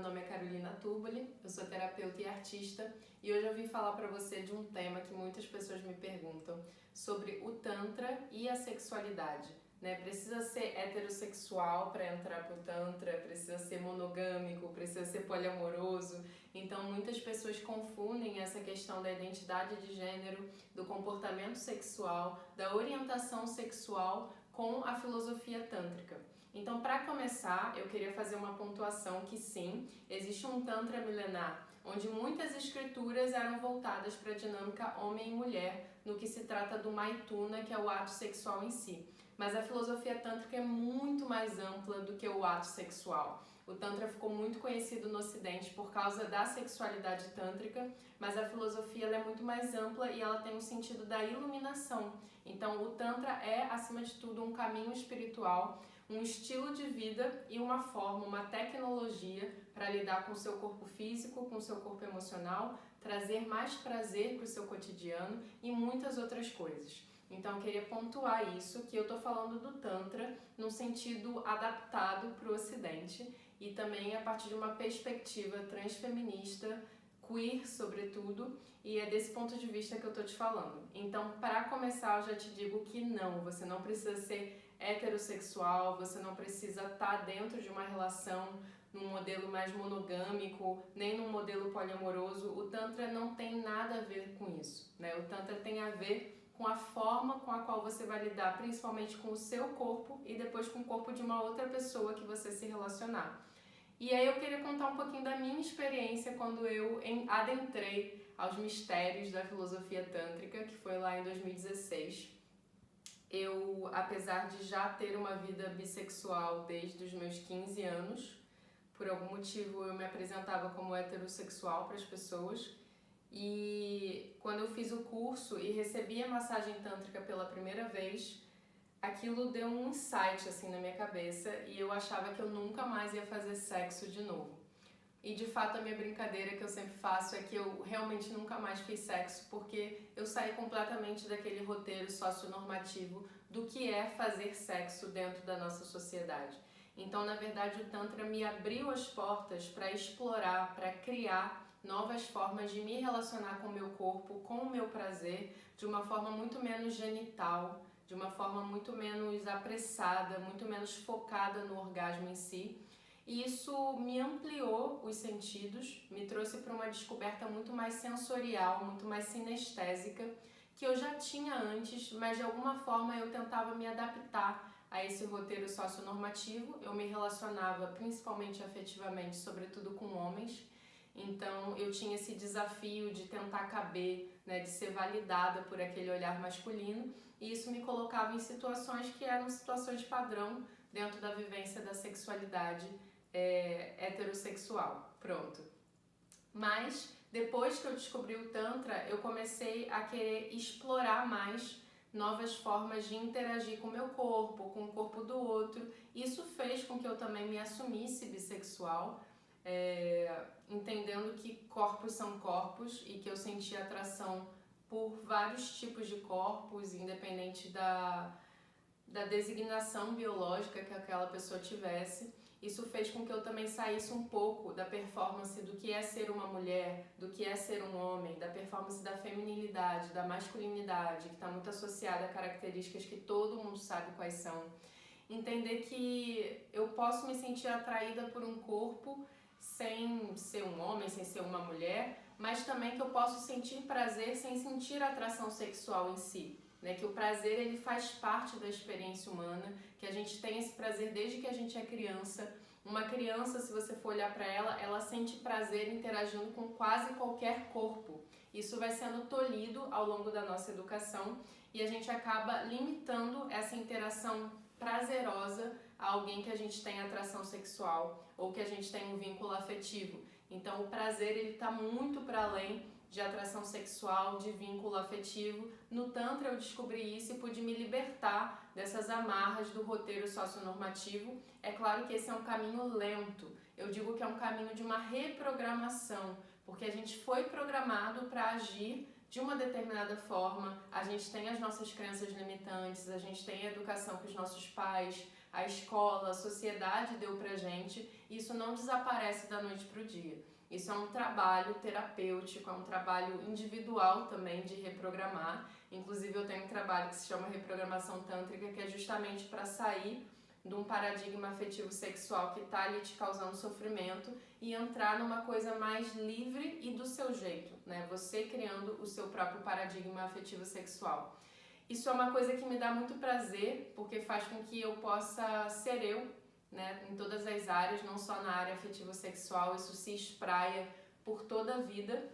nome é Carolina Turboli, eu sou terapeuta e artista e hoje eu vim falar para você de um tema que muitas pessoas me perguntam sobre o Tantra e a sexualidade. Precisa ser heterossexual para entrar pro Tantra, precisa ser monogâmico, precisa ser poliamoroso. Então muitas pessoas confundem essa questão da identidade de gênero, do comportamento sexual, da orientação sexual com a filosofia tântrica. Então, para começar, eu queria fazer uma pontuação que sim, existe um Tantra milenar, onde muitas escrituras eram voltadas para a dinâmica homem e mulher, no que se trata do Maituna, que é o ato sexual em si. Mas a filosofia tântrica é muito mais ampla do que o ato sexual. O Tantra ficou muito conhecido no Ocidente por causa da sexualidade tântrica, mas a filosofia ela é muito mais ampla e ela tem um sentido da iluminação. Então, o Tantra é, acima de tudo, um caminho espiritual, um estilo de vida e uma forma, uma tecnologia para lidar com o seu corpo físico, com o seu corpo emocional, trazer mais prazer para o seu cotidiano e muitas outras coisas. Então eu queria pontuar isso, que eu tô falando do Tantra num sentido adaptado para o Ocidente e também a partir de uma perspectiva transfeminista, queer sobretudo, e é desse ponto de vista que eu tô te falando. Então, para começar, eu já te digo que não, você não precisa ser heterossexual, você não precisa estar dentro de uma relação num modelo mais monogâmico, nem num modelo poliamoroso. O Tantra não tem nada a ver com isso, né? O Tantra tem a ver com a forma com a qual você vai lidar, principalmente com o seu corpo e depois com o corpo de uma outra pessoa que você se relacionar. E aí eu queria contar um pouquinho da minha experiência quando eu adentrei aos mistérios da filosofia tântrica, que foi lá em 2016. Eu, apesar de já ter uma vida bissexual desde os meus 15 anos, por algum motivo eu me apresentava como heterossexual para as pessoas. E quando eu fiz o curso e recebi a massagem tântrica pela primeira vez, aquilo deu um insight assim na minha cabeça e eu achava que eu nunca mais ia fazer sexo de novo. E de fato a minha brincadeira que eu sempre faço é que eu realmente nunca mais fiz sexo porque eu saí completamente daquele roteiro socionormativo do que é fazer sexo dentro da nossa sociedade. Então, na verdade, o Tantra me abriu as portas para explorar, para criar novas formas de me relacionar com o meu corpo, com o meu prazer, de uma forma muito menos genital, de uma forma muito menos apressada, muito menos focada no orgasmo em si. E isso me ampliou os sentidos, me trouxe para uma descoberta muito mais sensorial, muito mais sinestésica, que eu já tinha antes, mas de alguma forma eu tentava me adaptar a esse roteiro socionormativo. Eu me relacionava principalmente afetivamente, sobretudo com homens, então eu tinha esse desafio de tentar caber, de ser validada por aquele olhar masculino, e isso me colocava em situações que eram situações padrão dentro da vivência da sexualidade heterossexual. Pronto. Mas depois que eu descobri o Tantra, eu comecei a querer explorar mais novas formas de interagir com o meu corpo, com o corpo do outro. Isso fez com que eu também me assumisse bissexual, entendendo que corpos são corpos e que eu sentia atração por vários tipos de corpos, independente da designação biológica que aquela pessoa tivesse. Isso fez com que eu também saísse um pouco da performance do que é ser uma mulher, do que é ser um homem, da performance da feminilidade, da masculinidade, que está muito associada a características que todo mundo sabe quais são. Entender que eu posso me sentir atraída por um corpo sem ser um homem, sem ser uma mulher, mas também que eu posso sentir prazer sem sentir atração sexual em si. Que o prazer ele faz parte da experiência humana, que a gente tem esse prazer desde que a gente é criança. Uma criança, se você for olhar para ela, ela sente prazer interagindo com quase qualquer corpo. Isso vai sendo tolhido ao longo da nossa educação e a gente acaba limitando essa interação prazerosa a alguém que a gente tem atração sexual ou que a gente tem um vínculo afetivo. Então o prazer ele está muito para além de atração sexual, de vínculo afetivo. No Tantra eu descobri isso e pude me libertar dessas amarras do roteiro socionormativo. É claro que esse é um caminho lento, eu digo que é um caminho de uma reprogramação, porque a gente foi programado para agir de uma determinada forma, a gente tem as nossas crenças limitantes, a gente tem a educação que os nossos pais, a escola, a sociedade deu pra gente, isso não desaparece da noite pro dia. Isso é um trabalho terapêutico, é um trabalho individual também de reprogramar. Inclusive eu tenho um trabalho que se chama Reprogramação Tântrica, que é justamente para sair de um paradigma afetivo sexual que está ali te causando sofrimento e entrar numa coisa mais livre e do seu jeito, né? Você criando o seu próprio paradigma afetivo sexual. Isso é uma coisa que me dá muito prazer, porque faz com que eu possa ser eu, né? Em todas as áreas, não só na área afetivo sexual, isso se espraia por toda a vida.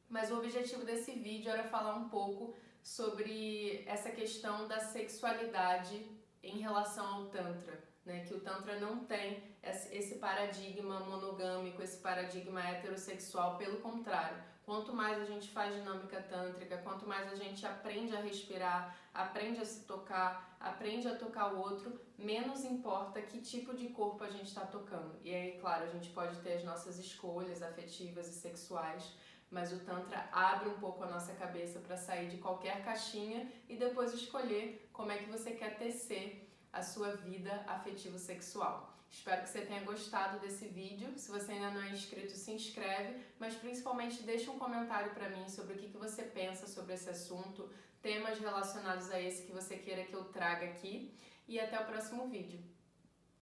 Mas o objetivo desse vídeo era falar um pouco sobre essa questão da sexualidade em relação ao Tantra, né? Que o Tantra não tem esse paradigma monogâmico, esse paradigma heterossexual, pelo contrário. Quanto mais a gente faz dinâmica tântrica, quanto mais a gente aprende a respirar, aprende a se tocar, aprende a tocar o outro, menos importa que tipo de corpo a gente está tocando. E aí, claro, a gente pode ter as nossas escolhas afetivas e sexuais, mas o Tantra abre um pouco a nossa cabeça para sair de qualquer caixinha e depois escolher como é que você quer tecer a sua vida afetivo-sexual. Espero que você tenha gostado desse vídeo. Se você ainda não é inscrito, se inscreve, mas principalmente deixa um comentário para mim sobre o que você pensa sobre esse assunto, temas relacionados a esse que você queira que eu traga aqui, e até o próximo vídeo.